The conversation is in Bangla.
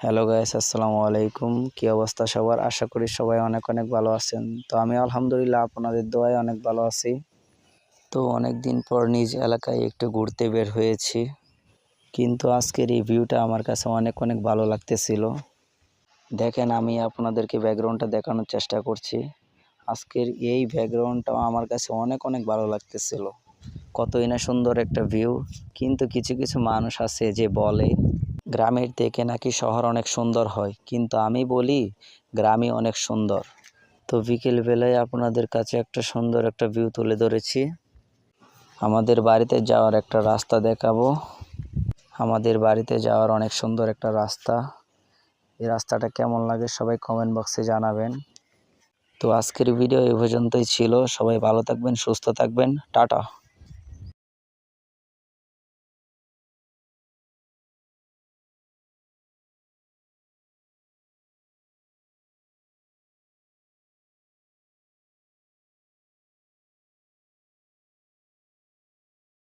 হ্যালো গাইস, আসসালামু আলাইকুম। কি অবস্থা সবার? আশা করি সবাই অনেক অনেক ভালো আছেন। তো আমি আলহামদুলিল্লাহ আপনাদের দোয়ায় অনেক ভালো আছি। তো অনেক দিন পর নিজ এলাকায় একটু ঘুরতে বের হয়েছি, কিন্তু আজকের এই ভিউটা আমার কাছে অনেক অনেক ভালো লাগতেছিল। দেখেন, আমি আপনাদেরকে ব্যাকগ্রাউন্ডটা দেখানোর চেষ্টা করছি। আজকের এই ব্যাকগ্রাউন্ডটাও আমার কাছে অনেক অনেক ভালো লাগতেছিল। কতই না সুন্দর একটা ভিউ। কিন্তু কিছু কিছু মানুষ আছে যে বলে গ্রামের থেকে নাকি শহর অনেক সুন্দর হয়, কিন্তু আমি বলি গ্রামই অনেক সুন্দর। তো বিকেলবেলায় আপনাদের কাছে একটা সুন্দর একটা ভিউ তুলে ধরেছি। আমাদের বাড়িতে যাওয়ার একটা রাস্তা দেখাবো। আমাদের বাড়িতে যাওয়ার অনেক সুন্দর একটা রাস্তা। এই রাস্তাটা কেমন লাগে সবাই কমেন্ট বক্সে জানাবেন। তো আজকের ভিডিও এই পর্যন্তই ছিল। সবাই ভালো থাকবেন, সুস্থ থাকবেন। টাটা।